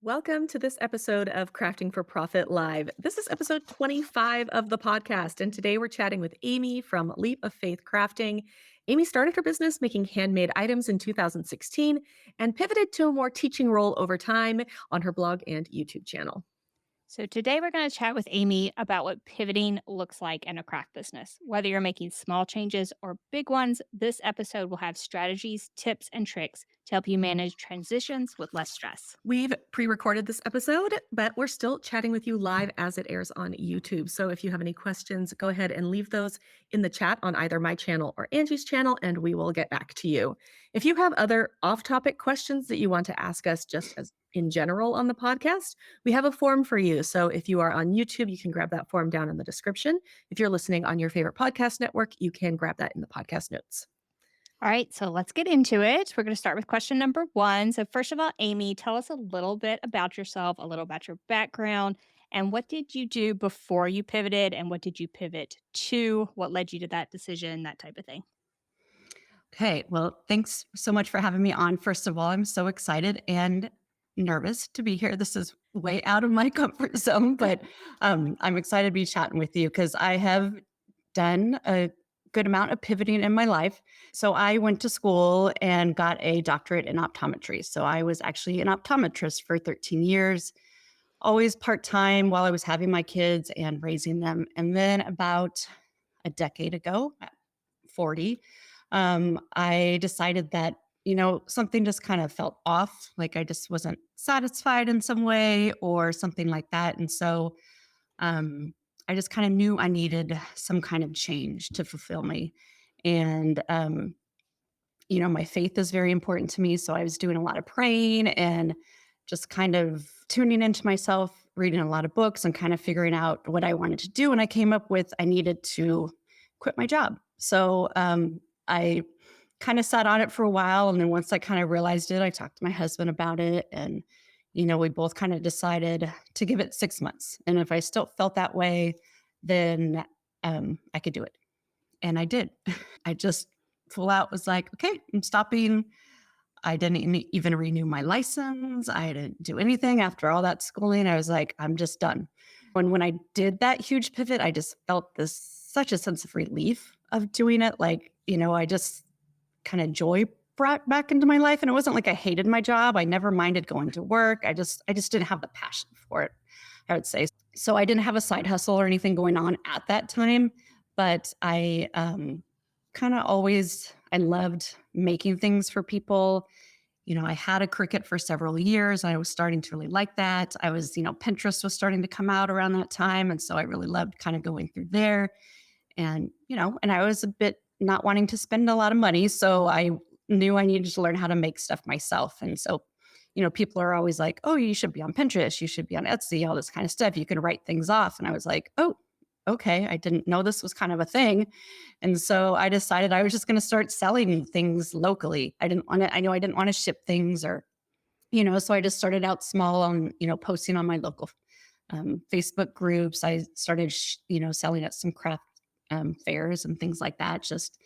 Welcome to this episode of Crafting for Profit Live. This is episode 25 of the podcast, and today we're chatting with Amy from Leap of Faith Crafting. Amy started her business making handmade items in 2016 and pivoted to a more teaching role over time on her blog and YouTube channel. So, today we're going to chat with Amy about what pivoting looks like in a craft business. Whether you're making small changes or big ones, this episode will have strategies, tips, and tricks to help you manage transitions with less stress. We've pre-recorded this episode, but we're still chatting with you live as it airs on YouTube. So if you have any questions, go ahead and leave those in the chat on either my channel or Angie's channel, and we will get back to you. If you have other off-topic questions that you want to ask us just as in general on the podcast, we have a form for you. So if you are on YouTube, you can grab that form down in the description. If you're listening on your favorite podcast network, you can grab that in the podcast notes. All right, so let's get into it. We're going to start with question number one. So, first of all, Amy, tell us a little bit about yourself, a little about your background, and what did you do before you pivoted, and what did you pivot to? What led you to that decision, that type of thing? Okay, well, thanks so much for having me on. First of all, I'm so excited and nervous to be here. This is way out of my comfort zone, but I'm excited to be chatting with you because I have done a good amount of pivoting in my life. So I went to school and got a doctorate in optometry. So I was actually an optometrist for 13 years, always part-time while I was having my kids and raising them. And then about a decade ago, at 40, I decided that, something just kind of felt off, like I just wasn't satisfied in some way or something like that. And so I just kind of knew I needed some kind of change to fulfill me. And, my faith is very important to me. So I was doing a lot of praying and just kind of tuning into myself, reading a lot of books and kind of figuring out what I wanted to do. And I came up with I needed to quit my job. So I kind of sat on it for a while. And then once I kind of realized it, I talked to my husband about it. And, we both kind of decided to give it 6 months. And if I still felt that way, then I could do it. And I did. I just full out was like, okay, I'm stopping. I didn't even renew my license. I didn't do anything after all that schooling. I was like, I'm just done. When I did that huge pivot, I just felt such a sense of relief of doing it. Like, I just kind of joy brought back into my life. And it wasn't like I hated my job. I never minded going to work. I just didn't have the passion for it, I would say. So I didn't have a side hustle or anything going on at that time, but I kind of I loved making things for people. I had a Cricut for several years. And I was starting to really like that. I was, Pinterest was starting to come out around that time. And so I really loved kind of going through there. And, and I was a bit not wanting to spend a lot of money. So I knew I needed to learn how to make stuff myself. And so, people are always like, oh, you should be on Pinterest. You should be on Etsy, all this kind of stuff. You can write things off. And I was like, oh, okay. I didn't know this was kind of a thing. And so I decided I was just going to start selling things locally. I didn't want to ship things so I just started out small on, posting on my local Facebook groups. I started, selling at some craft fairs and things like that. Just,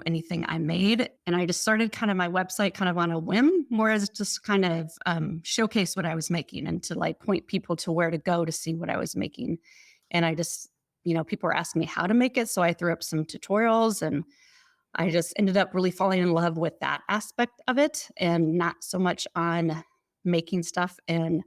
anything I made. And I just started kind of my website kind of on a whim, more as just kind of showcase what I was making and to like point people to where to go to see what I was making. And I just, people were asking me how to make it. So I threw up some tutorials and I just ended up really falling in love with that aspect of it and not so much on making stuff and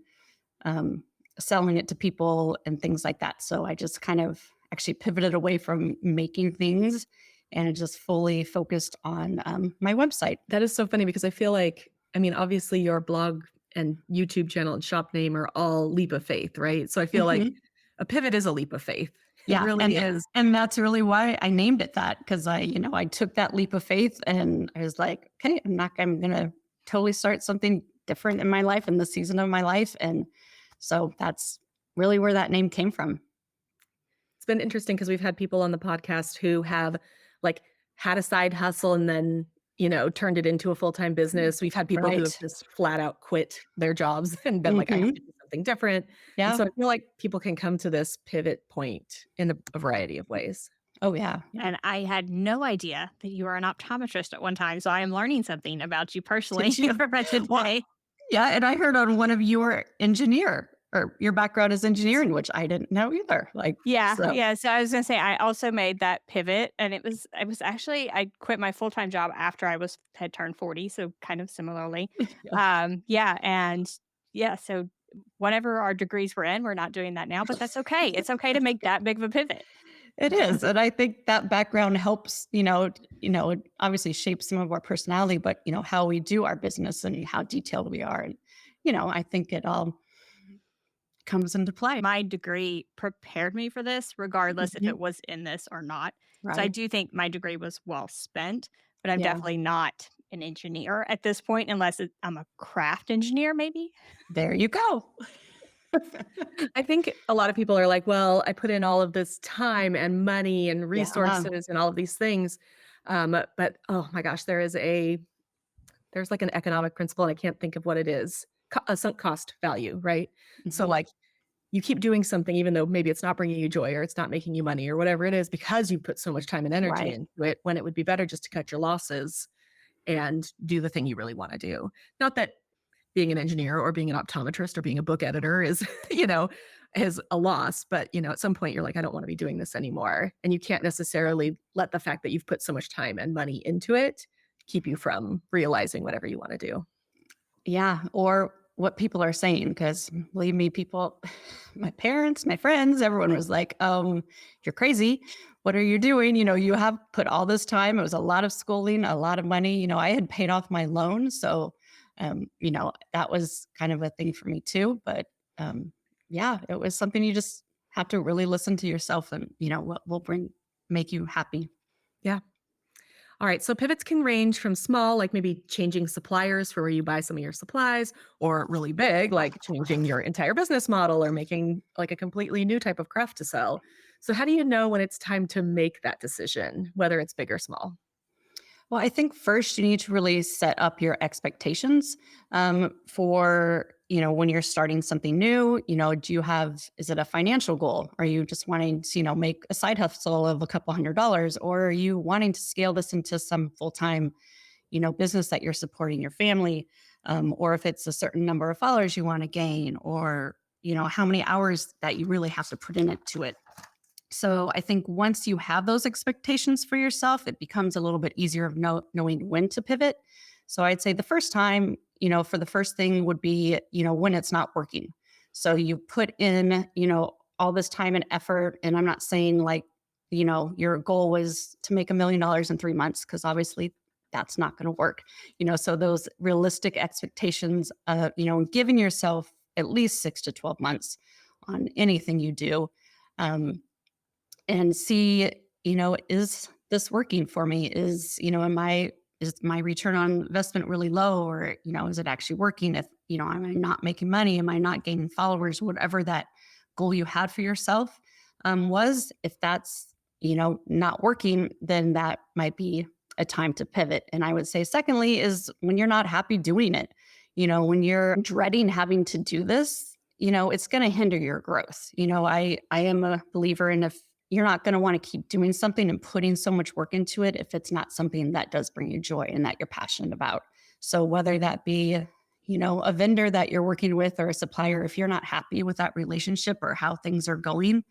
selling it to people and things like that. So I just kind of actually pivoted away from making things and just fully focused on my website. That is so funny because I feel like, obviously your blog and YouTube channel and shop name are all Leap of Faith, right? So I feel like a pivot is a leap of faith. Yeah, It really is. And that's really why I named it that, because I took that leap of faith and I was like, okay, I'm going to totally start something different in my life in the season of my life. And so that's really where that name came from. It's been interesting because we've had people on the podcast who have like had a side hustle and then, turned it into a full-time business. We've had people who have just flat out quit their jobs and been like, I have to do something different. Yeah. And so I feel like people can come to this pivot point in a variety of ways. Oh, yeah. And I had no idea that you were an optometrist at one time. So I am learning something about you personally Did you? for today. Yeah, and I heard on one of your engineer or your background is engineering, which I didn't know either. Like, Yeah, so yeah, so I was gonna say I also made that pivot, and it was actually I quit my full-time job after I was had turned 40, so kind of similarly. yeah, Yeah, and yeah, so whatever our degrees were in, we're not doing that now, but that's okay. It's okay to make that big of a pivot. it is. And I think that background helps, it obviously shapes some of our personality, but how we do our business and how detailed we are. And, I think it all comes into play. My degree prepared me for this regardless if Mhm. it was in this or not. So I Right. do think my degree was well spent, but I'm Yeah. definitely not an engineer at this point unless I'm a craft engineer maybe. There you go. I think a lot of people are like, "Well, I put in all of this time and money and Yeah. resources and all of these things." But oh my gosh, there's like an economic principle, and I can't think of what it is. A sunk cost value, right? So Mhm. like you keep doing something even though maybe it's not bringing you joy or it's not making you money or whatever it is because you put so much time and energy Right. into it when it would be better just to cut your losses and do the thing you really want to do. Not that being an engineer or being an optometrist or being a book editor is, is a loss, but at some point you're like, I don't want to be doing this anymore. And you can't necessarily let the fact that you've put so much time and money into it keep you from realizing whatever you want to do. Yeah, or what people are saying, because believe me, people, my parents, my friends, everyone was like, you're crazy. What are you doing? You have put all this time. It was a lot of schooling, a lot of money. I had paid off my loan. So, that was kind of a thing for me too. But yeah, it was something you just have to really listen to yourself and, what will make you happy. Yeah. All right. So pivots can range from small, like maybe changing suppliers for where you buy some of your supplies, or really big, like changing your entire business model or making like a completely new type of craft to sell. So, how do you know when it's time to make that decision, whether it's big or small? Well, I think first you need to really set up your expectations for, when you're starting something new. Is it a financial goal? Are you just wanting to, make a side hustle of a couple $100s? Or are you wanting to scale this into some full time, business that you're supporting your family? Or if it's a certain number of followers you want to gain, or, how many hours that you really have to put in it to it. So I think once you have those expectations for yourself, it becomes a little bit easier of knowing when to pivot. So I'd say the first time, for the first thing would be, when it's not working. So you put in, all this time and effort. And I'm not saying like, your goal was to make $1 million in 3 months, because obviously that's not going to work. So those realistic expectations, giving yourself at least 6 to 12 months on anything you do. Um, and see, is this working for me? Is my return on investment really low, or, is it actually working? If, am I not making money? Am I not gaining followers? Whatever that goal you had for yourself was, if that's, not working, then that might be a time to pivot. And I would say, secondly, is when you're not happy doing it, when you're dreading having to do this, it's going to hinder your growth. I am a believer in, if you're not going to want to keep doing something and putting so much work into it if it's not something that does bring you joy and that you're passionate about. So whether that be, a vendor that you're working with or a supplier, if you're not happy with that relationship or how things are going,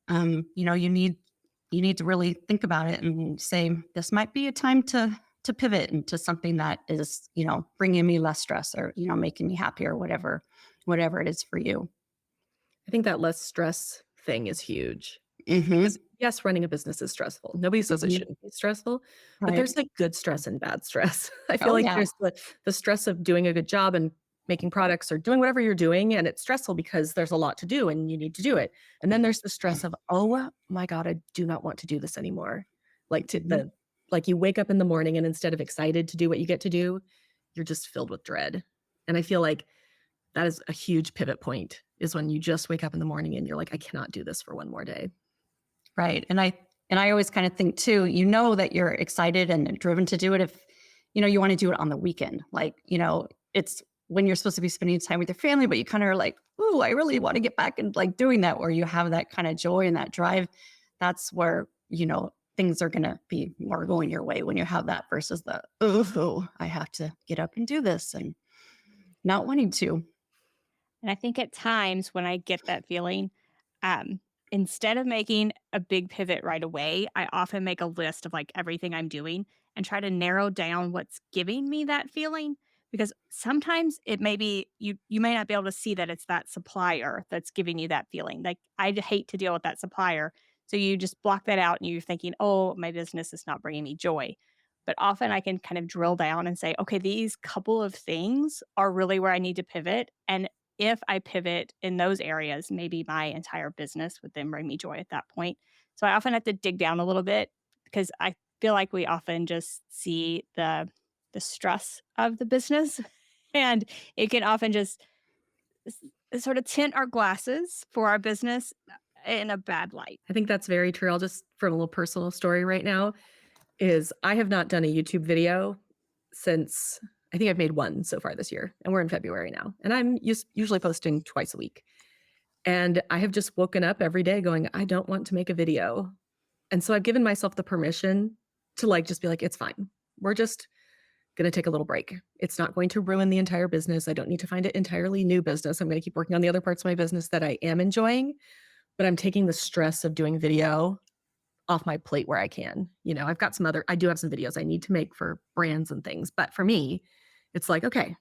you need to really think about it and say, this might be a time to pivot into something that is, bringing me less stress, or, making me happier, whatever it is for you. I think that less stress thing is huge. Hmm. Because yes, running a business is stressful. Nobody says it Hmm. shouldn't be stressful, but Right. there's like good stress and bad stress. I feel Oh like yeah. there's the stress of doing a good job and making products or doing whatever you're doing, and it's stressful because there's a lot to do and you need to do it. And then there's the stress of, oh my God, I do not want to do this anymore. Like to Mhm. the like you wake up in the morning and instead of excited to do what you get to do, you're just filled with dread. And I feel like that is a huge pivot point is when you just wake up in the morning and you're like, I cannot do this for one more day. Right. And I always kind of think too, that you're excited and driven to do it if, you want to do it on the weekend. Like, it's when you're supposed to be spending time with your family, but you kind of are like, ooh, I really want to get back and like doing that, where you have that kind of joy and that drive. That's where, things are gonna be more going your way when you have that versus the, oh, I have to get up and do this. And not wanting to. And I think at times when I get that feeling, um, instead of making a big pivot right away, I often make a list of like everything I'm doing and try to narrow down what's giving me that feeling. Because sometimes it may be you may not be able to see that it's that supplier that's giving you that feeling. Like I'd hate to deal with that supplier. So you just block that out and you're thinking, oh, my business is not bringing me joy. But often I can kind of drill down and say, okay, these couple of things are really where I need to pivot. And if I pivot in those areas, maybe my entire business would then bring me joy at that point. So I often have to dig down a little bit because I feel like we often just see the stress of the business and it can often just sort of tint our glasses for our business in a bad light. I think that's very true. I'll just from a little personal story right now is I have not done a YouTube video since I think I've made one so far this year, and we're in February now. And I'm usually posting twice a week. And I have just woken up every day going, I don't want to make a video. And so I've given myself the permission to like just be like, it's fine. We're just going to take a little break. It's not going to ruin the entire business. I don't need to find an entirely new business. I'm going to keep working on the other parts of my business that I am enjoying, but I'm taking the stress of doing video off my plate where I can. You know, I do have some videos I need to make for brands and things. But for me, it's like, okay,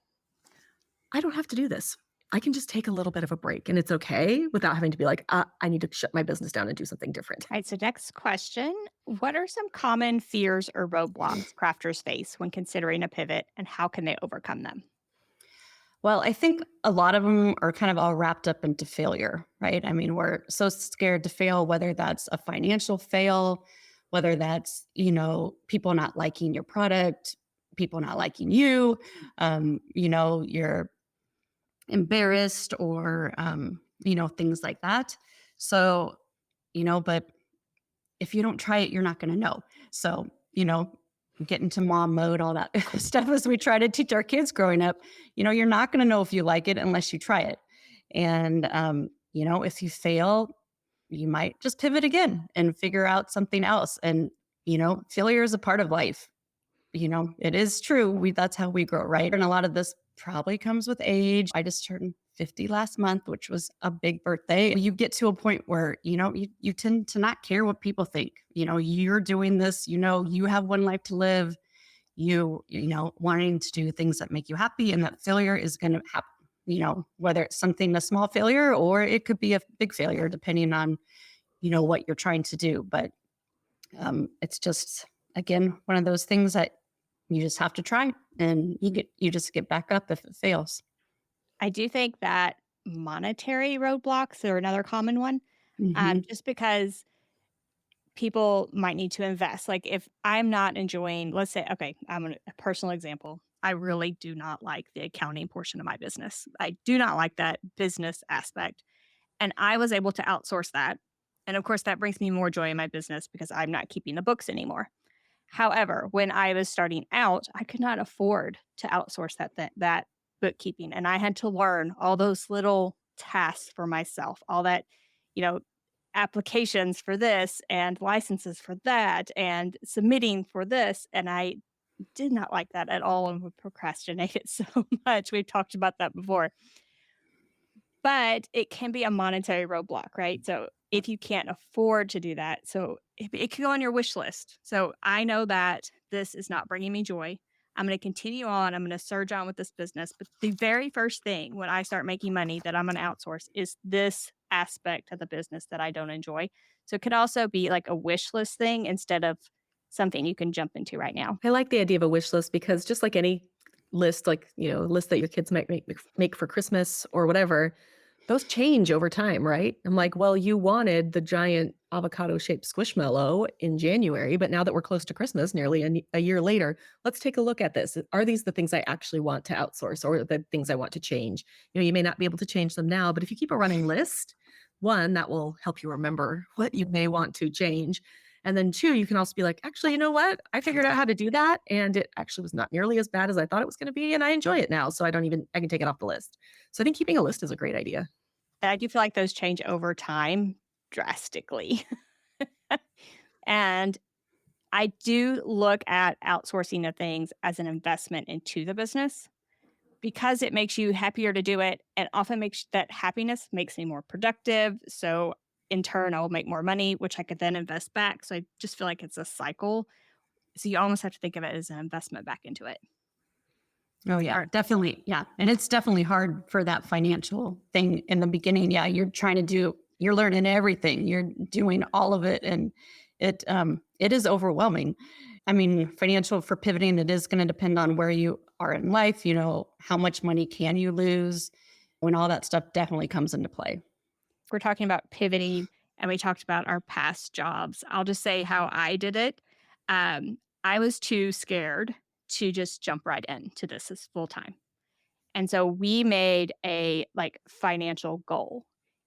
I don't have to do this. I can just take a little bit of a break and it's okay without having to be like, I need to shut my business down and do something different. All right, so next question. What are some common fears or roadblocks crafters face when considering a pivot and how can they overcome them? Well, I think a lot of them are kind of all wrapped up into failure, right? I mean, we're so scared to fail, whether that's a financial fail, whether that's, people not liking your product, people not liking you, you're embarrassed or, things like that. So, but if you don't try it, you're not going to know. So, get into mom mode, all that stuff as we try to teach our kids growing up, you're not going to know if you like it unless you try it. And, if you fail, you might just pivot again and figure out something else. And, failure is a part of life. It is true. That's how we grow, right? And a lot of this probably comes with age. I just turned 50 last month, which was a big birthday. You get to a point where, you tend to not care what people think. You're doing this, you have one life to live, wanting to do things that make you happy, and that failure is going to happen, whether it's a small failure or it could be a big failure, depending on, what you're trying to do. But it's just, again, one of those things that you just have to try and you just get back up if it fails. I do think that monetary roadblocks are another common one, Hmm. just because people might need to invest. Like if I'm not enjoying, let's say, okay, a personal example. I really do not like the accounting portion of my business. I do not like that business aspect. And I was able to outsource that. And of course, that brings me more joy in my business because I'm not keeping the books anymore. However, when I was starting out, I could not afford to outsource that bookkeeping, and I had to learn all those little tasks for myself, all that, you know, applications for this and licenses for that and submitting for this, and I did not like that at all and would procrastinate it so much. We've talked about that before. But it can be a monetary roadblock, right? So if you can't afford to do that, so it can go on your wish list. So I know that this is not bringing me joy. I'm going to continue on. I'm going to surge on with this business. But the very first thing when I start making money that I'm going to outsource is this aspect of the business that I don't enjoy. So it could also be like a wish list thing instead of something you can jump into right now. I like the idea of a wish list because just like any list, like, list that your kids might make for Christmas or whatever, those change over time, right? I'm like, well, you wanted the giant avocado shaped squishmallow in January, but now that we're close to Christmas, nearly a year later, let's take a look at this. Are these the things I actually want to outsource or the things I want to change? You may not be able to change them now, but if you keep a running list, one, that will help you remember what you may want to change. And then two, you can also be like, actually, you know what? I figured out how to do that. And it actually was not nearly as bad as I thought it was going to be. And I enjoy it now. So I can take it off the list. So I think keeping a list is a great idea. And I do feel like those change over time drastically. And I do look at outsourcing of things as an investment into the business because it makes you happier to do it, and often makes that happiness makes me more productive. So in turn, I will make more money, which I could then invest back. So I just feel like it's a cycle. So you almost have to think of it as an investment back into it. Oh yeah, Or definitely. Yeah. And it's definitely hard for that financial thing in the beginning. Yeah. You're learning everything. You're doing all of it. And it is overwhelming. I mean, financial for pivoting, it is going to depend on where you are in life, how much money can you lose when all that stuff definitely comes into play. if we're talking about pivoting and we talked about our past jobs, I'll just say how I did it. I was too scared to just jump right into this as full time. And so we made a like financial goal.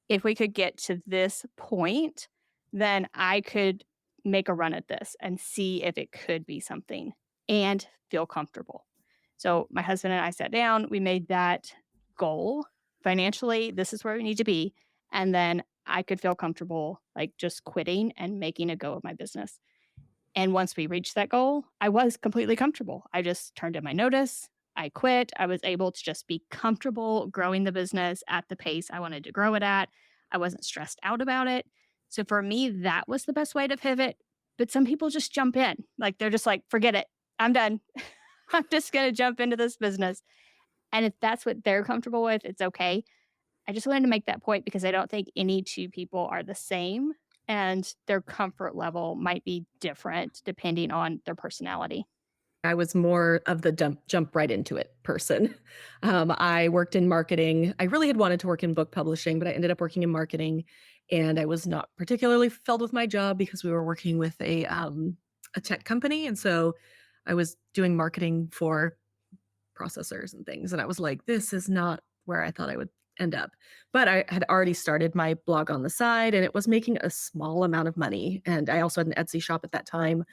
If we could get to this point, then I could make a run at this and see if it could be something and feel comfortable. So my husband and I sat down, we made that goal financially. This is where we need to be. And then I could feel comfortable like just quitting and making a go of my business. And once we reached that goal, I was completely comfortable. I just turned in my notice. I quit. I was able to just be comfortable growing the business at the pace I wanted to grow it at. I wasn't stressed out about it. So for me, that was the best way to pivot. But some people just jump in. Like they're just like, forget it. I'm done. I'm just going to jump into this business. And if that's what they're comfortable with, it's okay. I just wanted to make that point because I don't think any two people are the same and their comfort level might be different depending on their personality. I was more of the jump right into it person. I worked in marketing. I really had wanted to work in book publishing, but I ended up working in marketing, and I was not particularly fulfilled with my job because we were working with a tech company, and so I was doing marketing for processors and things, and I was like, "This is not where I thought I would end up." But I had already started my blog on the side, and it was making a small amount of money, and I also had an Etsy shop at that time,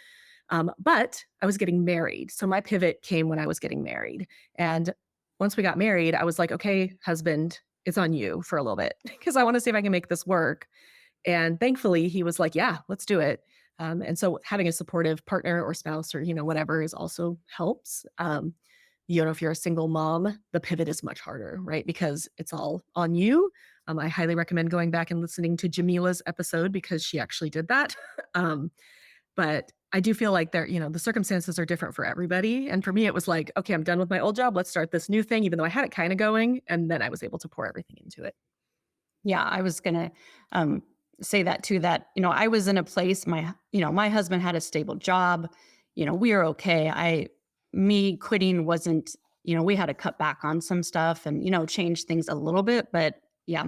but I was getting married. So my pivot came when I was getting married. And once we got married, I was like, okay, husband, it's on you for a little bit because I want to see if I can make this work. And thankfully, he was like, yeah, let's do it. And so having a supportive partner or spouse or, whatever is also helps. If you're a single mom, the pivot is much harder, right? Because it's all on you. I highly recommend going back and listening to Jamila's episode because she actually did that. um, but I do feel like the circumstances are different for everybody. And for me, it was like, okay, I'm done with my old job. Let's start this new thing, even though I had it kind of going. And then I was able to pour everything into it. Yeah, I was gonna say that too. That I was in a place. My husband had a stable job. We are okay. Me quitting wasn't. We had to cut back on some stuff and change things a little bit. But yeah,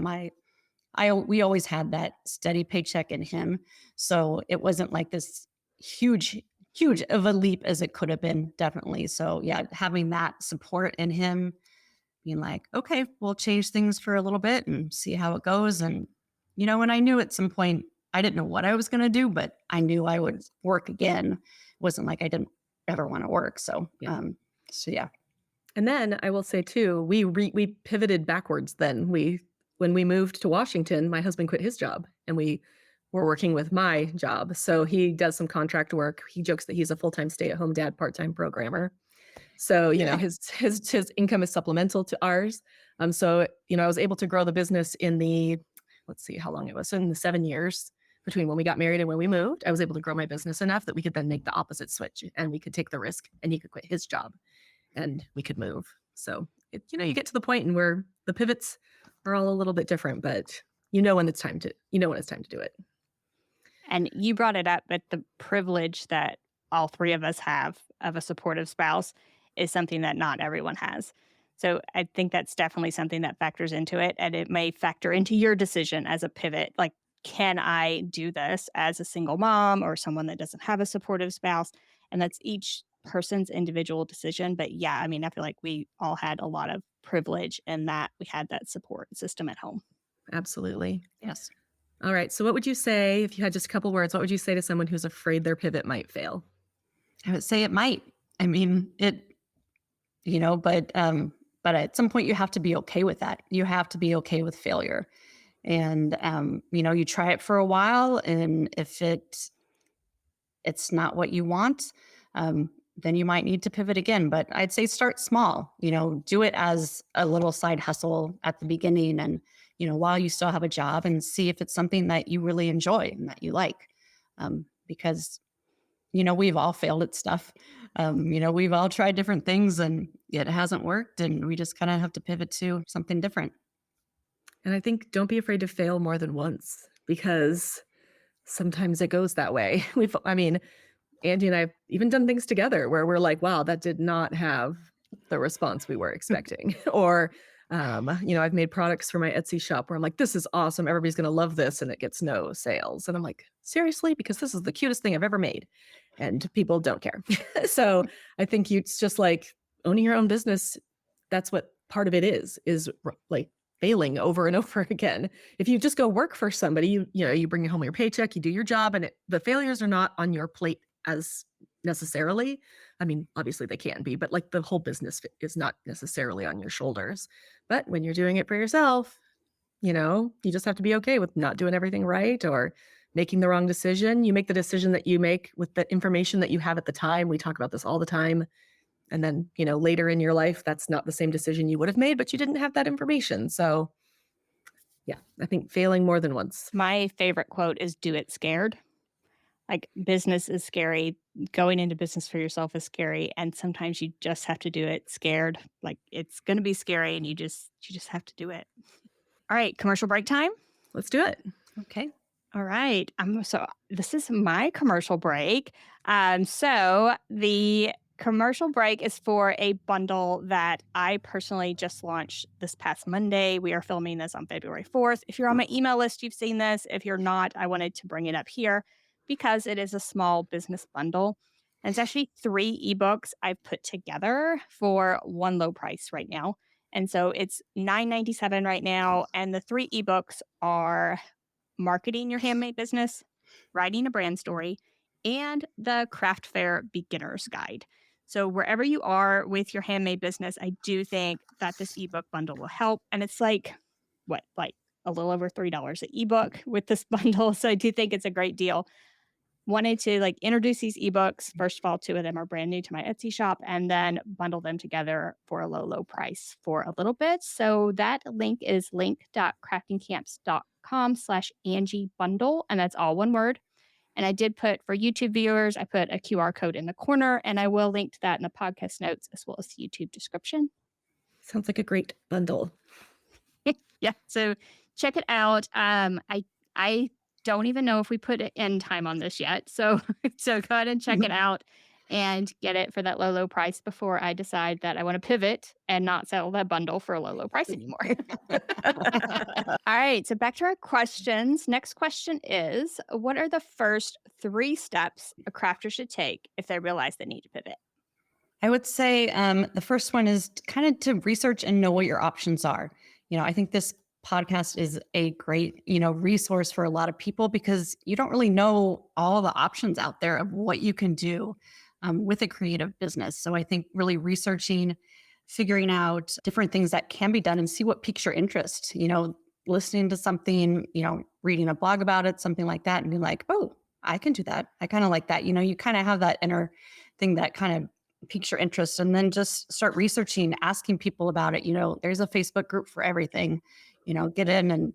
we always had that steady paycheck in him, so it wasn't like this huge, huge of a leap as it could have been. Definitely. So yeah, having that support in him being like, okay, we'll change things for a little bit and see how it goes. And I knew at some point, I didn't know what I was going to do, but I knew I would work again. It wasn't like I didn't ever want to work. So, Yeah. so yeah. And then I will say too, we pivoted backwards. Then when we moved to Washington, my husband quit his job, and we were working with my job. So he does some contract work. He jokes that he's a full time stay at home dad, part time programmer. So, Okay. his income is supplemental to ours. So, I was able to grow the business in let's see how long it was, in the 7 years between when we got married and when we moved. I was able to grow my business enough that we could then make the opposite switch, and we could take the risk, and he could quit his job and we could move. So, you get to the point and where the pivots are all a little bit different, but when it's time to do it. And you brought it up, but the privilege that all three of us have of a supportive spouse is something that not everyone has. So I think that's definitely something that factors into it. And it may factor into your decision as a pivot. Like, can I do this as a single mom or someone that doesn't have a supportive spouse? And that's each person's individual decision. But yeah, I mean, I feel like we all had a lot of privilege in that we had that support system at home. Absolutely. Yes. All right. So what would you say if you had just a couple words? What would you say to someone who's afraid their pivot might fail? I would say it might. I mean, but at some point you have to be okay with that. You have to be okay with failure. And you try it for a while, and if it's not what you want, then you might need to pivot again. But I'd say start small, do it as a little side hustle at the beginning and, while you still have a job, and see if it's something that you really enjoy and that you like. Because, we've all failed at stuff. We've all tried different things and it hasn't worked. And we just kind of have to pivot to something different. And I think don't be afraid to fail more than once because sometimes it goes that way. I mean, Andy and I have even done things together where we're like, wow, that did not have the response we were expecting. Or, I've made products for my Etsy shop where I'm like, this is awesome. Everybody's going to love this. And it gets no sales. And I'm like, seriously? Because this is the cutest thing I've ever made. And people don't care. So I think it's just like owning your own business. That's what part of it is like failing over and over again. If you just go work for somebody, you bring home your paycheck, you do your job, and the failures are not on your plate as necessarily. I mean, obviously they can be, but like the whole business is not necessarily on your shoulders. But when you're doing it for yourself, you just have to be okay with not doing everything right or making the wrong decision. You make the decision that you make with the information that you have at the time. We talk about this all the time. And then, later in your life, that's not the same decision you would have made, but you didn't have that information. So yeah, I think failing more than once. My favorite quote is do it scared. Like business is scary. Going into business for yourself is scary. And sometimes you just have to do it scared. Like it's going to be scary and you just have to do it. All right. Commercial break time. Let's do it. Okay. All right. So this is my commercial break. So the commercial break is for a bundle that I personally just launched this past Monday. We are filming this on February 4th. If you're on my email list, you've seen this. If you're not, I wanted to bring it up here because it is a small business bundle. And it's actually 3 ebooks I've put together for one low price right now. And so it's $9.97 right now. And the 3 ebooks are marketing your handmade business, writing a brand story, and the craft fair beginner's guide. So wherever you are with your handmade business, I do think that this ebook bundle will help. And it's like a little over $3 an ebook with this bundle. So I do think it's a great deal. Wanted to introduce these ebooks. First of all, 2 of them are brand new to my Etsy shop, and then bundle them together for a low price for a little bit. So that link is link.craftingcamps.com/Angie bundle. And that's all one word. And I did put for YouTube viewers, I put a QR code in the corner, and I will link to that in the podcast notes as well as the YouTube description. Sounds like a great bundle. Yeah. So check it out. I don't even know if we put an end time on this yet. So go ahead and check it out and get it for that low price before I decide that I want to pivot and not sell that bundle for a low price anymore. All right. So back to our questions. Next question is, what are the first 3 steps a crafter should take if they realize they need to pivot? I would say the first one is kind of to research and know what your options are. I think this podcast is a great, resource for a lot of people because you don't really know all the options out there of what you can do with a creative business. So I think really researching, figuring out different things that can be done and see what piques your interest, listening to something, reading a blog about it, something like that, and be like, oh, I can do that. I kind of like that. You kind of have that inner thing that kind of piques your interest, and then just start researching, asking people about it. There's a Facebook group for everything. Get in and,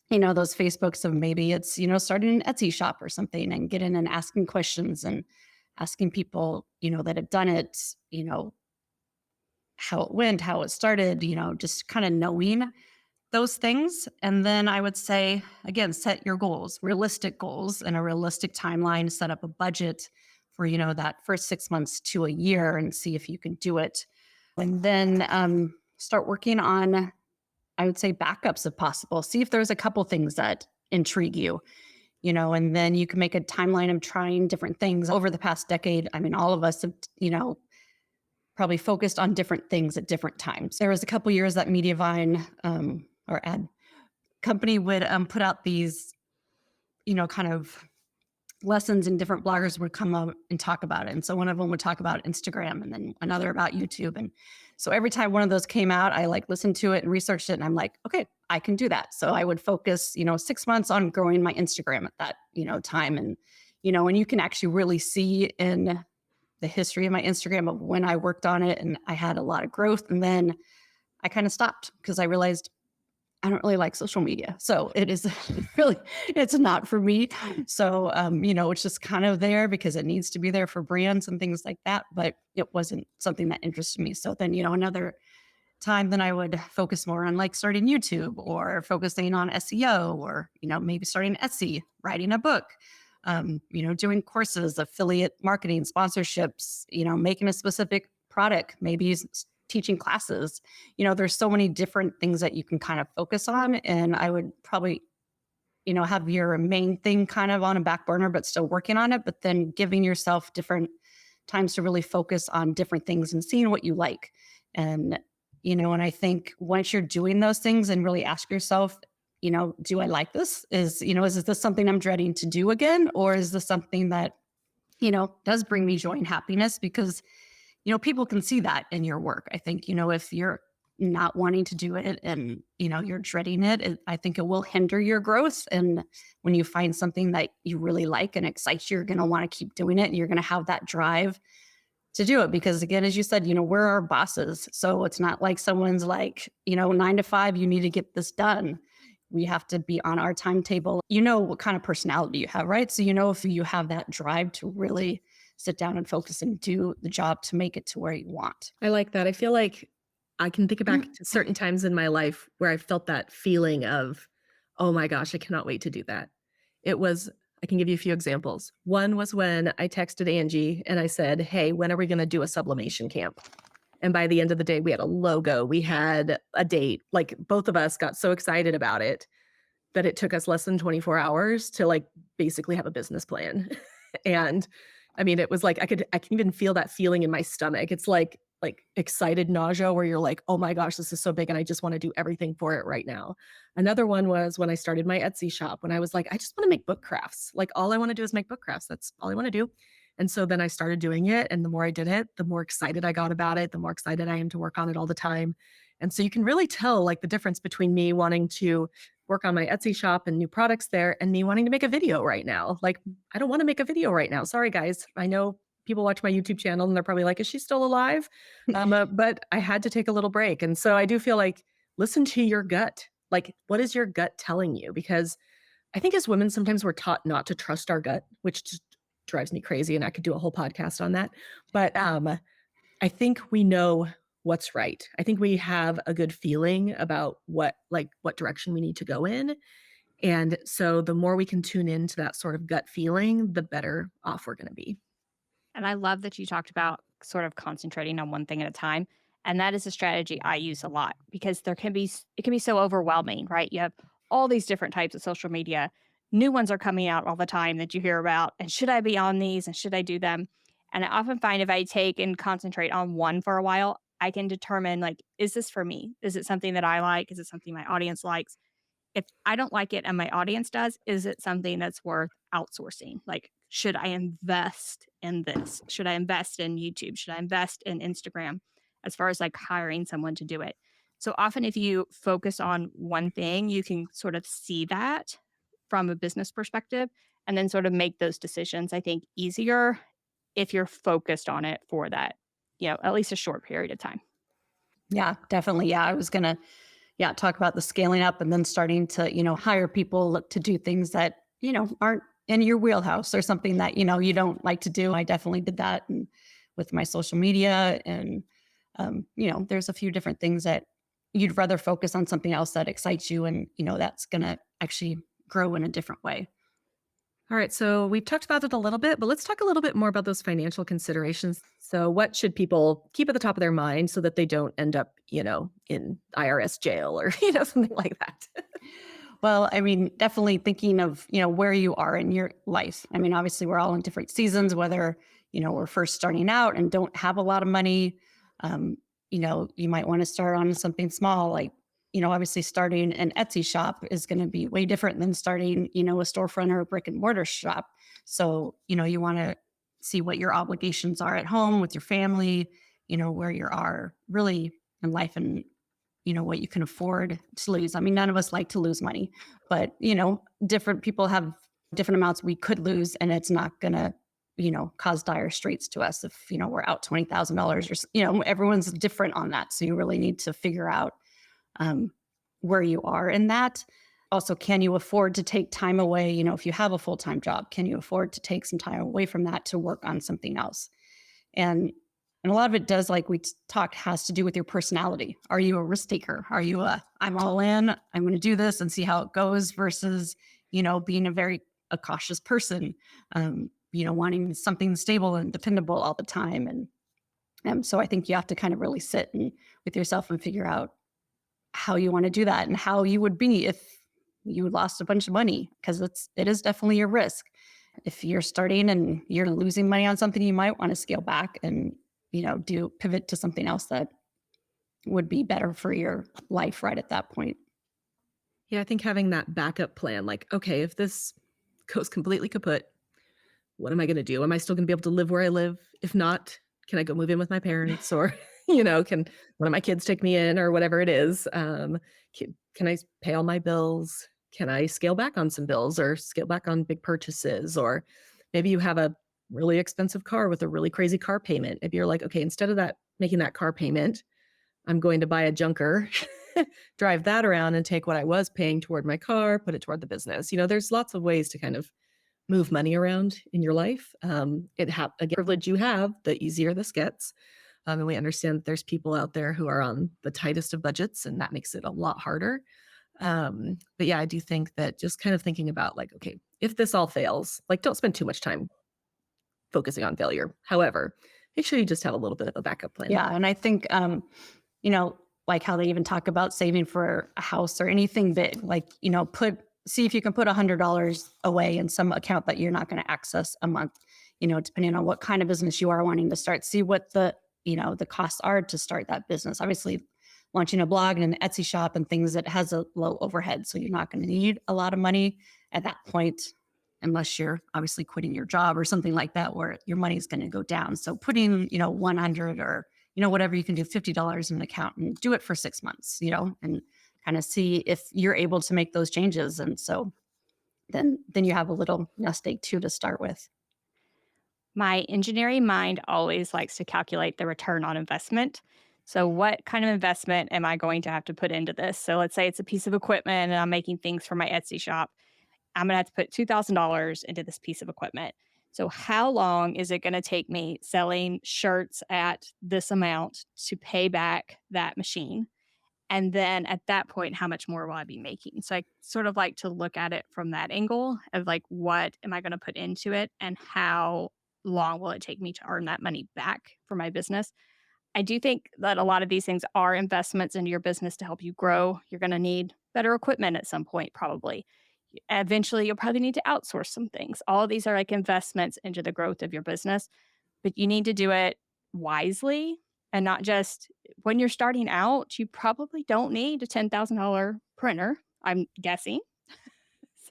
those Facebooks of maybe it's, starting an Etsy shop or something, and get in and asking questions and asking people, that have done it, how it went, how it started, just kind of knowing those things. And then I would say, again, set your goals, realistic goals and a realistic timeline, set up a budget for, that first 6 months to a year and see if you can do it. And then start working on, I would say, backups if possible. See if there's a couple things that intrigue you, and then you can make a timeline of trying different things over the past decade. I mean, all of us have, probably focused on different things at different times. There was a couple years that Mediavine or ad company would put out these, kind of lessons, and different bloggers would come up and talk about it. And so one of them would talk about Instagram and then another about YouTube. And so every time one of those came out, I listened to it and researched it. And I'm like, okay, I can do that. So I would focus, 6 months on growing my Instagram at that, time. And, and you can actually really see in the history of my Instagram of when I worked on it, and I had a lot of growth. And then I kind of stopped because I realized I don't really like social media. So it is really, it's not for me. So, it's just kind of there because it needs to be there for brands and things like that. But it wasn't something that interested me. So then, another time then I would focus more on like starting YouTube or focusing on SEO or, maybe starting Etsy, writing a book, doing courses, affiliate marketing, sponsorships, making a specific product, maybe teaching classes. There's so many different things that you can kind of focus on. And I would probably, have your main thing kind of on a back burner, but still working on it, but then giving yourself different times to really focus on different things and seeing what you like. And, and I think once you're doing those things and really ask yourself, do I like this? Is this something I'm dreading to do again? Or is this something that, does bring me joy and happiness? Because, people can see that in your work. I think, if you're not wanting to do it and, you're dreading it, I think it will hinder your growth. And when you find something that you really like and excites you, you're going to want to keep doing it and you're going to have that drive to do it. Because again, as you said, we're our bosses. So it's not like someone's like, 9 to 5, you need to get this done. We have to be on our timetable. You know what kind of personality you have, right? So, if you have that drive to really sit down and focus and do the job to make it to where you want. I like that. I feel like I can think back to certain times in my life where I felt that feeling of, oh my gosh, I cannot wait to do that. It was, I can give you a few examples. One was when I texted Angie and I said, hey, when are we going to do a sublimation camp? And by the end of the day, we had a logo, we had a date. Like both of us got so excited about it that it took us less than 24 hours to like basically have a business plan. And I mean, it was like I can even feel that feeling in my stomach. It's like excited nausea where you're like, "Oh my gosh, this is so big and I just want to do everything for it right now." Another one was when I started my Etsy shop when I was like, "I just want to make book crafts. Like all I want to do is make book crafts. That's all I want to do." And so then I started doing it and the more I did it, the more excited I got about it, the more excited I am to work on it all the time. And so you can really tell like the difference between me wanting to work on my Etsy shop and new products there and me wanting to make a video right now. Like I don't want to make a video right now. Sorry guys. I know people watch my YouTube channel and they're probably like, is she still alive? But I had to take a little break. And so I do feel like listen to your gut. Like, what is your gut telling you? Because I think as women, sometimes we're taught not to trust our gut, which just drives me crazy. And I could do a whole podcast on that. But I think we know what's right. I think we have a good feeling about what direction we need to go in. And so the more we can tune into that sort of gut feeling, the better off we're going to be. And I love that you talked about sort of concentrating on one thing at a time. And that is a strategy I use a lot because it can be so overwhelming, right? You have all these different types of social media. New ones are coming out all the time that you hear about. And should I be on these and should I do them? And I often find if I take and concentrate on one for a while, I can determine like, is this for me? Is it something that I like? Is it something my audience likes? If I don't like it and my audience does, is it something that's worth outsourcing? Like, should I invest in this? Should I invest in YouTube? Should I invest in Instagram as far as like hiring someone to do it? So often, if you focus on one thing, you can sort of see that from a business perspective and then sort of make those decisions, I think, easier if you're focused on it for that, at least a short period of time. Yeah, definitely. Yeah, I was going to talk about the scaling up and then starting to, hire people to do things that, aren't in your wheelhouse or something that, you don't like to do. I definitely did that and with my social media and, there's a few different things that you'd rather focus on something else that excites you and, that's going to actually grow in a different way. All right. So we've talked about it a little bit, but let's talk a little bit more about those financial considerations. So, what should people keep at the top of their mind so that they don't end up, in IRS jail or, something like that? Well, I mean, definitely thinking of, where you are in your life. I mean, obviously we're all in different seasons, whether, we're first starting out and don't have a lot of money. You might want to start on something small, like, obviously starting an Etsy shop is going to be way different than starting, a storefront or a brick and mortar shop. So, you want to see what your obligations are at home with your family, where you are really in life and what you can afford to lose. I mean, none of us like to lose money, but different people have different amounts we could lose and it's not going to cause dire straits to us if, we're out $20,000 or, everyone's different on that. So you really need to figure out um, where you are in that. Also, can you afford to take time away? If you have a full-time job, can you afford to take some time away from that to work on something else? And a lot of it does, like we talked, has to do with your personality. Are you a risk taker? Are you I'm all in, I'm going to do this and see how it goes versus, being a cautious person, wanting something stable and dependable all the time. And so I think you have to kind of really sit with yourself and figure out how you want to do that and how you would be if you lost a bunch of money, because it is definitely a risk. If you're starting and you're losing money on something, you might want to scale back and, do pivot to something else that would be better for your life right at that point. Yeah, I think having that backup plan, like, okay, if this goes completely kaput, what am I gonna do? Am I still gonna be able to live where I live? If not, can I go move in with my parents or, can one of my kids take me in or whatever it is? Can I pay all my bills? Can I scale back on some bills or scale back on big purchases? Or maybe you have a really expensive car with a really crazy car payment. Maybe you're like, okay, instead of that making that car payment, I'm going to buy a junker, drive that around and take what I was paying toward my car, put it toward the business. There's lots of ways to kind of move money around in your life. Again, privilege you have, the easier this gets. And we understand that there's people out there who are on the tightest of budgets, and that makes it a lot harder. But yeah, I do think that just kind of thinking about like, okay, if this all fails, like don't spend too much time focusing on failure. However, make sure you just have a little bit of a backup plan. Yeah. And I think, like how they even talk about saving for a house or anything big, like, see if you can put $100 away in some account that you're not going to access a month, depending on what kind of business you are wanting to start, see what the costs are to start that business. Obviously, launching a blog and an Etsy shop and things that has a low overhead. So you're not going to need a lot of money at that point, unless you're obviously quitting your job or something like that, where your money is going to go down. So putting, 100 or, whatever you can do, $50 in an account and do it for 6 months, and kind of see if you're able to make those changes. And so then you have a little nest egg too to start with. My engineering mind always likes to calculate the return on investment. So, what kind of investment am I going to have to put into this? So, let's say it's a piece of equipment and I'm making things for my Etsy shop. I'm going to have to put $2,000 into this piece of equipment. So, how long is it going to take me selling shirts at this amount to pay back that machine? And then at that point, how much more will I be making? So I sort of like to look at it from that angle of like, what am I going to put into it and how long will it take me to earn that money back for my business? I do think that a lot of these things are investments into your business to help you grow. You're going to need better equipment at some point, probably. Eventually, you'll probably need to outsource some things. All of these are like investments into the growth of your business, but you need to do it wisely and not just when you're starting out. You probably don't need a $10,000 printer, I'm guessing.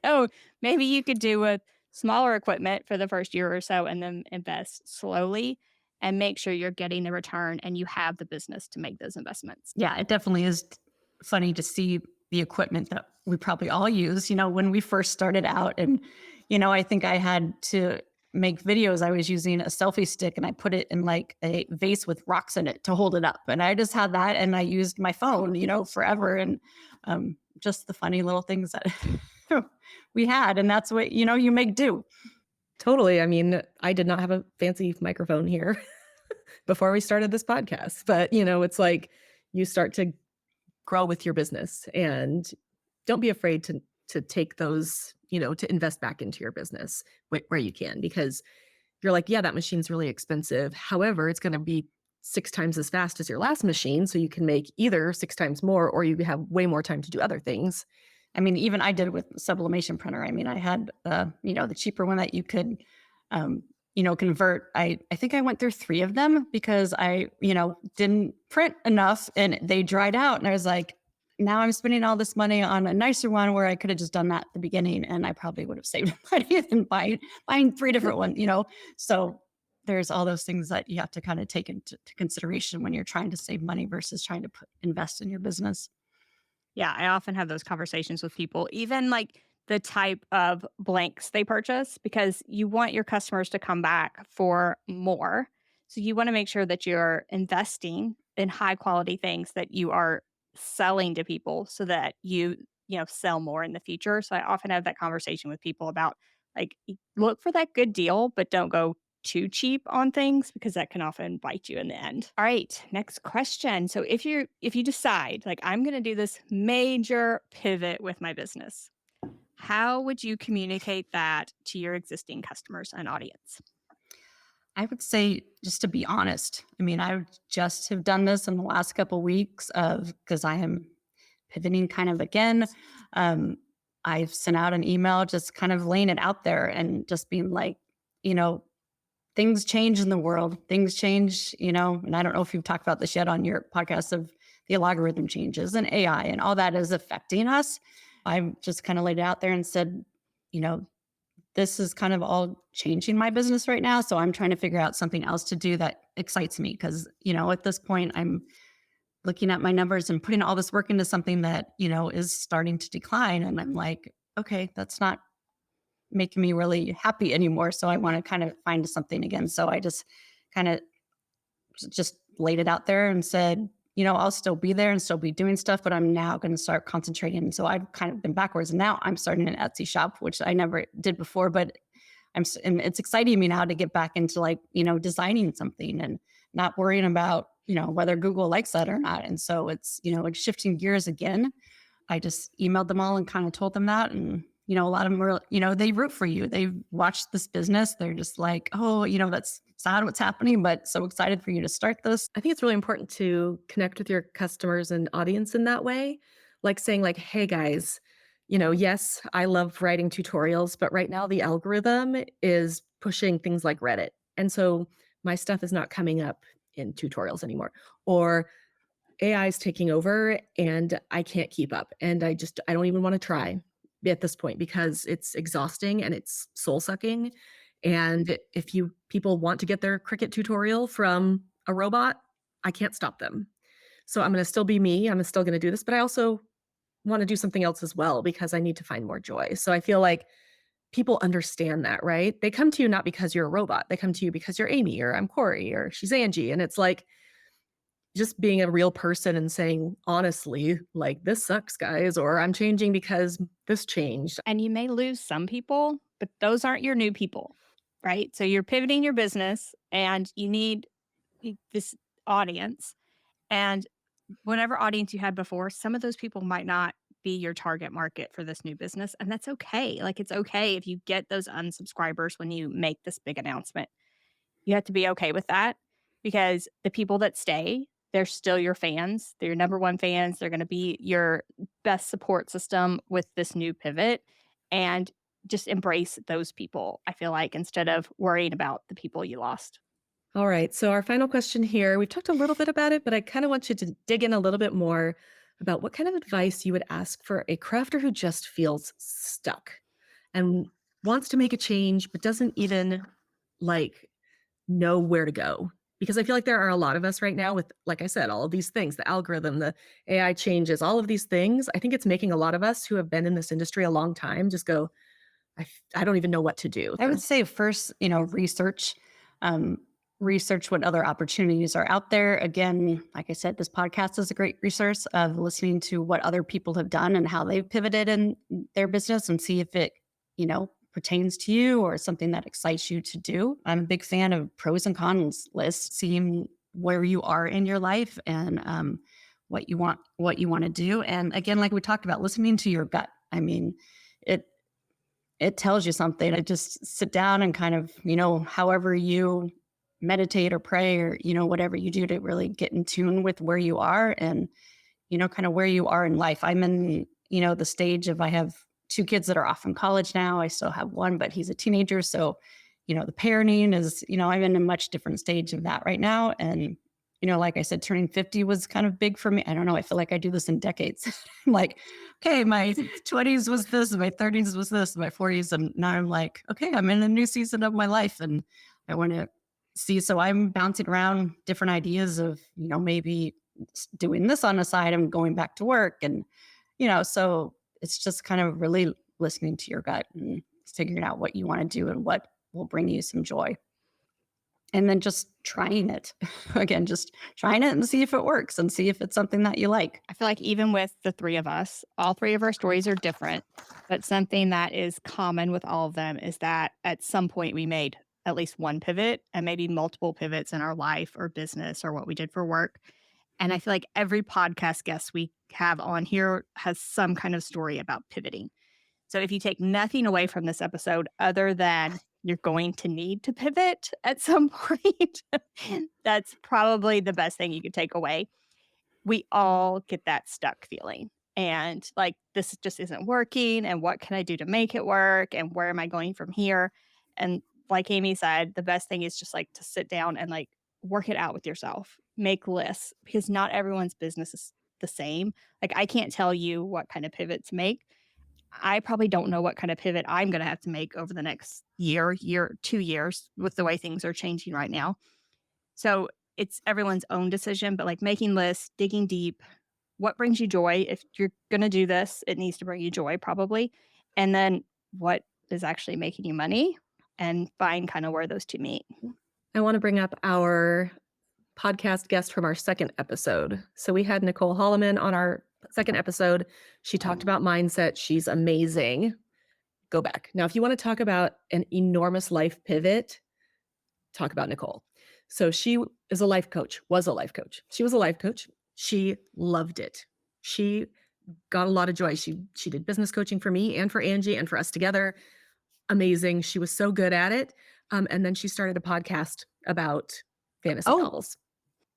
So maybe you could do with smaller equipment for the first year or so and then invest slowly and make sure you're getting the return and you have the business to make those investments. Yeah, it definitely is funny to see the equipment that we probably all use, when we first started out. And, I think I had to make videos. I was using a selfie stick and I put it in like a vase with rocks in it to hold it up. And I just had that and I used my phone, forever. And just the funny little things that we had. And that's what, you make do. Totally. I mean, I did not have a fancy microphone here before we started this podcast, but it's like you start to grow with your business and don't be afraid to take those, to invest back into your business where you can, because you're like, yeah, that machine's really expensive. However, it's going to be 6 times as fast as your last machine. So you can make either 6 times more or you have way more time to do other things. I mean, even I did it with sublimation printer. I mean, I had, the cheaper one that you could, convert. I think I went through 3 of them because I, didn't print enough and they dried out. And I was like, now I'm spending all this money on a nicer one where I could have just done that at the beginning and I probably would have saved money than buying 3 different ones, So there's all those things that you have to kind of take into consideration when you're trying to save money versus trying to invest in your business. Yeah, I often have those conversations with people, even like the type of blanks they purchase because you want your customers to come back for more. So you want to make sure that you're investing in high quality things that you are selling to people so that you sell more in the future. So I often have that conversation with people about like look for that good deal, but don't go too cheap on things because that can often bite you in the end. All right, next question. So if you decide like I'm going to do this major pivot with my business, how would you communicate that to your existing customers and audience? I would say just to be honest. I mean, I just have done this in the last couple weeks of because I am pivoting kind of again. Um, I've sent out an email just kind of laying it out there and just being like, you know, things change in the world. Things change, and I don't know if you've talked about this yet on your podcast of the algorithm changes and AI and all that is affecting us. I've just kind of laid it out there and said, you know, this is kind of all changing my business right now. So I'm trying to figure out something else to do that excites me. Cause, at this point, I'm looking at my numbers and putting all this work into something that, is starting to decline. And I'm like, okay, that's not making me really happy anymore. So I want to kind of find something again. So I just kind of just laid it out there and said, I'll still be there and still be doing stuff, but I'm now going to start concentrating. And so I've kind of been backwards. And now I'm starting an Etsy shop, which I never did before, but and it's exciting me now to get back into like, designing something and not worrying about, whether Google likes that or not. And so it's shifting gears again. I just emailed them all and kind of told them that. And, a lot of them were, they root for you. They watched this business. They're just like, oh, that's sad what's happening, but so excited for you to start this. I think it's really important to connect with your customers and audience in that way. Like saying like, "Hey guys, yes, I love writing tutorials, but right now the algorithm is pushing things like Reddit. And so my stuff is not coming up in tutorials anymore. Or AI is taking over and I can't keep up. And I don't even want to try at this point because it's exhausting and it's soul sucking. And if you people want to get their Cricut tutorial from a robot, I can't stop them. So I'm going to still be me. I'm still going to do this, but I also want to do something else as well because I need to find more joy. So I feel like people understand that, right? They come to you not because you're a robot. They come to you because you're Amy or I'm Corey or she's Angie. And it's like just being a real person and saying honestly, like, this sucks, guys, or I'm changing because this changed. And you may lose some people, but those aren't your new people, right? So you're pivoting your business and you need this audience. And whatever audience you had before, some of those people might not be your target market for this new business. And that's okay. Like, it's okay if you get those unsubscribers when you make this big announcement. You have to be okay with that because the people that stay, they're still your fans. They're your number one fans. They're going to be your best support system with this new pivot. And just embrace those people, I feel like, instead of worrying about the people you lost. All right. So, our final question here, we've talked a little bit about it, but I kind of want you to dig in a little bit more about what kind of advice you would ask for a crafter who just feels stuck and wants to make a change, but doesn't even like know where to go. Because I feel like there are a lot of us right now with, like I said, all of these things, the algorithm, the AI changes, all of these things. I think it's making a lot of us who have been in this industry a long time just go, I don't even know what to do. I would say first, um, research what other opportunities are out there. Again, like I said, this podcast is a great resource of listening to what other people have done and how they've pivoted in their business and see if it, pertains to you or something that excites you to do. I'm a big fan of pros and cons lists, seeing where you are in your life and what you want to do. And again, like we talked about, listening to your gut. I mean, it it tells you something. I just sit down and kind of, however you meditate or pray or, whatever you do to really get in tune with where you are and, kind of where you are in life. I'm in, the stage of I have two kids that are off in college now. I still have one, but he's a teenager. So, the parenting is, I'm in a much different stage of that right now. And, like I said, turning 50 was kind of big for me. I don't know. I feel like I do this in decades. I'm like, okay, my 20s was this, my 30s was this, my 40s. And now I'm like, okay, I'm in a new season of my life and I want to see. So I'm bouncing around different ideas of, maybe doing this on the side. I'm going back to work. And, so it's just kind of really listening to your gut and figuring out what you want to do and what will bring you some joy. And then just trying it. Again, just trying it and see if it works and see if it's something that you like. I feel like even with the three of us, all three of our stories are different, but something that is common with all of them is that at some point we made at least one pivot and maybe multiple pivots in our life or business or what we did for work. And I feel like every podcast guest we have on here has some kind of story about pivoting. So if you take nothing away from this episode other than you're going to need to pivot at some point, that's probably the best thing you could take away. We all get that stuck feeling. And like, this just isn't working. And what can I do to make it work? And where am I going from here? And like Amy said, the best thing is just like to sit down and like work it out with yourself, make lists because not everyone's business is the same. Like, I can't tell you what kind of pivot to make. I probably don't know what kind of pivot I'm going to have to make over the next year, 2 years with the way things are changing right now. So it's everyone's own decision, but like making lists, digging deep, what brings you joy? If you're going to do this, it needs to bring you joy probably. And then what is actually making you money and find kind of where those two meet. I want to bring up our podcast guest from our second episode. So we had Nicole Holloman on our second episode. She talked about mindset. She's amazing. Go back. Now, if you want to talk about an enormous life pivot, talk about Nicole. So she is a life coach, was a life coach. She was a life coach. She loved it. She got a lot of joy. She did business coaching for me and for Angie and for us together. Amazing. She was so good at it. And then she started a podcast about fantasy novels.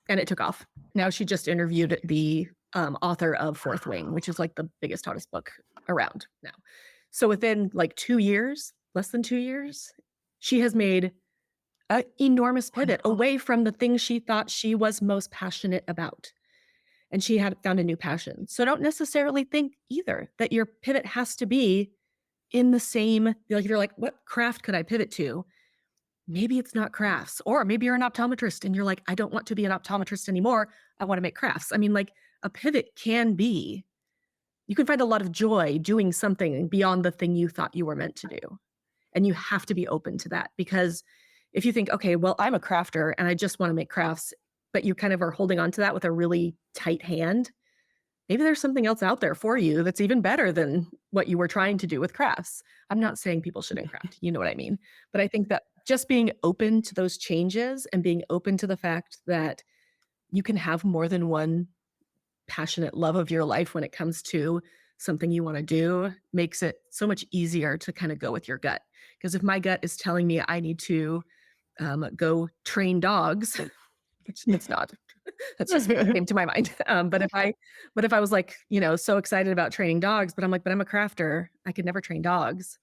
And it took off. Now she just interviewed the author of Fourth Wing, which is like the biggest, hottest book around now. So within like 2 years, less than 2 years, she has made an enormous pivot away from the thing she thought she was most passionate about. And she had found a new passion. So don't necessarily think either that your pivot has to be in the same, like you're like, what craft could I pivot to? Maybe it's not crafts, or maybe you're an optometrist and you're like, I don't want to be an optometrist anymore. I want to make crafts. I mean, like a pivot can be, you can find a lot of joy doing something beyond the thing you thought you were meant to do. And you have to be open to that because if you think, okay, well, I'm a crafter and I just want to make crafts, but you kind of are holding on to that with a really tight hand, maybe there's something else out there for you that's even better than what you were trying to do with crafts. I'm not saying people shouldn't craft, you know what I mean? But I think that just being open to those changes and being open to the fact that you can have more than one passionate love of your life when it comes to something you want to do makes it so much easier to kind of go with your gut. Because if my gut is telling me I need to go train dogs, which it's not, that's just what came to my mind. But if I was like, so excited about training dogs, but I'm like, but I'm a crafter, I could never train dogs.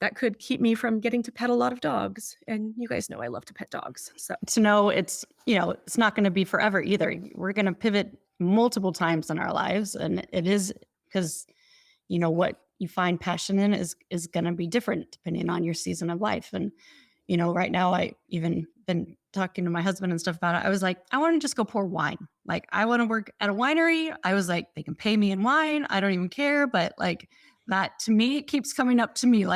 That could keep me from getting to pet a lot of dogs. And you guys know I love to pet dogs. So To know it's not going to be forever either. We're going to pivot multiple times in our lives. And it is because, what you find passion in is going to be different depending on your season of life. And, right now I even been talking to my husband and stuff about it. I was like, I want to just go pour wine. Like I want to work at a winery. I was like, they can pay me in wine. I don't even care. But like, that to me, it keeps coming up to me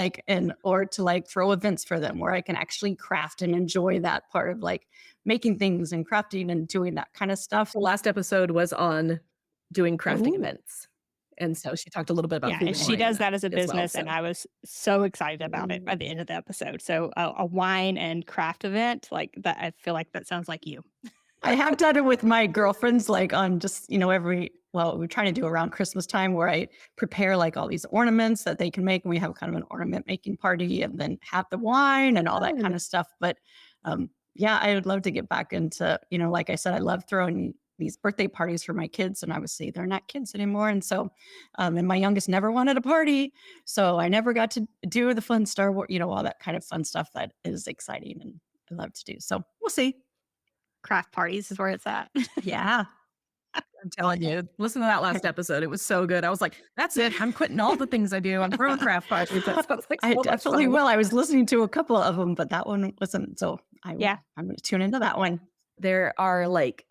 or to like throw events for them where I can actually craft and enjoy that part of like making things and crafting and doing that kind of stuff. the last episode was on doing crafting Ooh. events. And so she talked a little bit about Yeah, food and and she does wine that as a as well, business, so. and I was so excited about it by the end of the episode. So a wine and craft event like that, I feel like that sounds like you. I have done it with my girlfriends, like on just, we're trying to do around Christmas time where I prepare like all these ornaments that they can make. And we have kind of an ornament making party and then have the wine and all that kind of stuff. But yeah, I would love to get back into, like I said, I love throwing these birthday parties for my kids. And obviously they're not kids anymore. And so, and my youngest never wanted a party. So I never got to do the fun Star Wars, all that kind of fun stuff that is exciting and I love to do. So we'll see. Craft parties is where it's at. Yeah. I'm telling you, listen to that last episode. It was so good. I was like, that's it. I'm quitting all the things I do. I'm throwing craft parties. That sounds like so I much definitely fun. will. I was listening to a couple of them, but that one wasn't. So Yeah. I'm going to tune into that one. There are like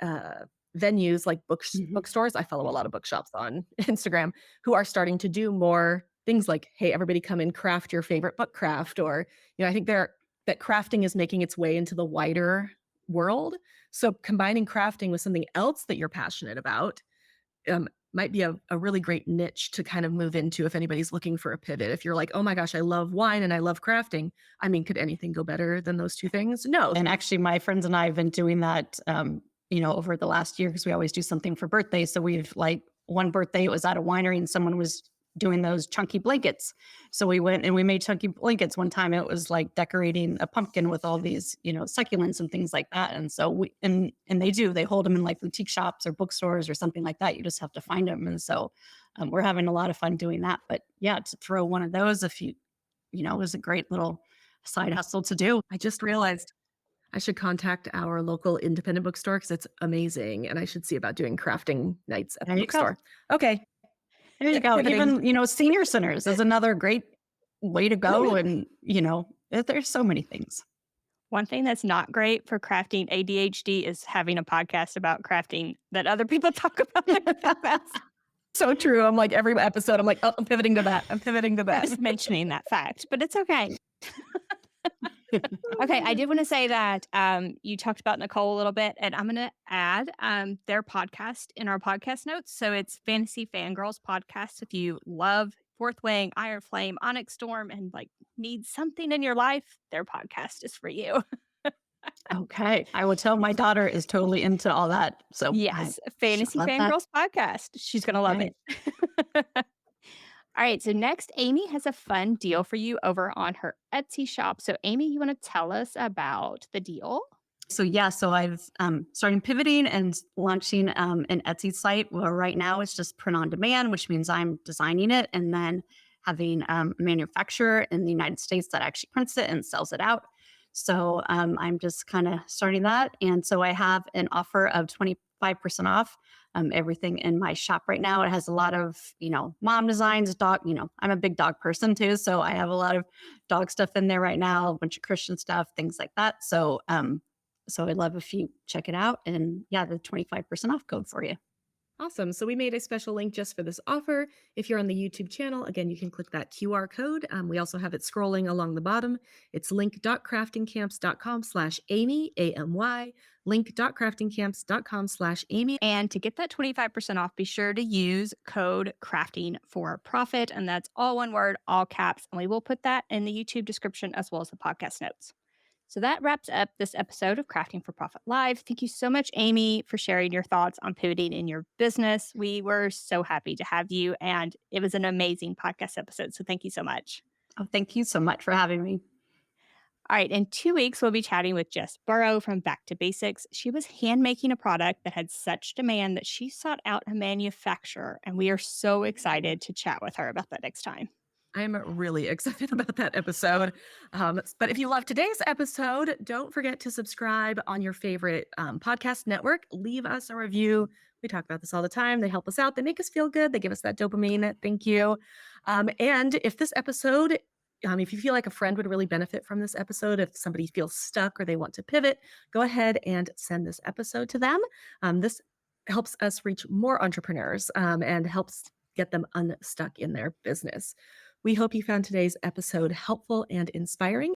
venues like Mhm. bookstores. I follow a lot of bookshops on Instagram who are starting to do more things like, "Hey, everybody come and craft your favorite book craft," or, I think that crafting is making its way into the wider world. So combining crafting with something else that you're passionate about, might be a really great niche to kind of move into if anybody's looking for a pivot. If you're like, "Oh my gosh, I love wine and I love crafting." I mean, could anything go better than those 2 things? No. And actually, my friends and I have been doing that, over the last year because we always do something for birthdays. So we've like one birthday, it was at a winery and someone was doing those chunky blankets. So we went and we made chunky blankets. One time it was like decorating a pumpkin with all these, succulents and things like that. And so they hold them in like boutique shops or bookstores or something like that. You just have to find them. And so we're having a lot of fun doing that. But yeah, to throw one of those, if it was a great little side hustle to do. I just realized I should contact our local independent bookstore because it's amazing, and I should see about doing crafting nights at the There you go. bookstore. Okay, There you go. pivoting. Even, senior centers is another great way to go. And, there's so many things. One thing that's not great for crafting ADHD is having a podcast about crafting that other people talk about. So true. I'm like, every episode, I'm like, "Oh, I'm pivoting to that. I'm pivoting to that." Just mentioning that fact, but it's okay. Okay, I did want to say that you talked about Nicole a little bit, and I'm going to add their podcast in our podcast notes. So it's Fantasy Fangirls Podcast. If you love Fourth Wing, Iron Flame, Onyx Storm, and like need something in your life, their podcast is for you. Okay. I will tell my daughter is totally into all that. So Yes, she'll Fantasy love that. Fangirls Podcast. She's going to love Right. it. All right, so next, Amy has a fun deal for you over on her Etsy shop. So, Amy, you want to tell us about the deal? So yeah, so I've started pivoting and launching an Etsy site. Well, right now it's just print on demand, which means I'm designing it and then having a manufacturer in the United States that actually prints it and sells it out. So I'm just kind of starting that, and so I have an offer of 25% off everything in my shop right now. It has a lot of mom designs, dog. I'm a big dog person too, so I have a lot of dog stuff in there right now, a bunch of Christian stuff, things like that. So I'd love if you check it out, and yeah, the 25% off code for you. Awesome. So we made a special link just for this offer. If you're on the YouTube channel, again, you can click that QR code. We also have it scrolling along the bottom. It's link.craftingcamps.com/Amy, AMY, link.craftingcamps.com/Amy. And to get that 25% off, be sure to use code crafting for profit. And that's all one word, all caps. And we will put that in the YouTube description as well as the podcast notes. So that wraps up this episode of Crafting for Profit Live. Thank you so much, Amy, for sharing your thoughts on pivoting in your business. We were so happy to have you, and it was an amazing podcast episode. So thank you so much. Oh, thank you so much for having me. All right, in 2 weeks, we'll be chatting with Jess Burrow from Back to Basics. She was hand making a product that had such demand that she sought out a manufacturer, and we are so excited to chat with her about that next time. I'm really excited about that episode. But if you love today's episode, don't forget to subscribe on your favorite podcast network. Leave us a review. We talk about this all the time. They help us out. They make us feel good. They give us that dopamine. Thank you. And if this episode, if you feel like a friend would really benefit from this episode, if somebody feels stuck or they want to pivot, go ahead and send this episode to them. This helps us reach more entrepreneurs and helps get them unstuck in their business. We hope you found today's episode helpful and inspiring.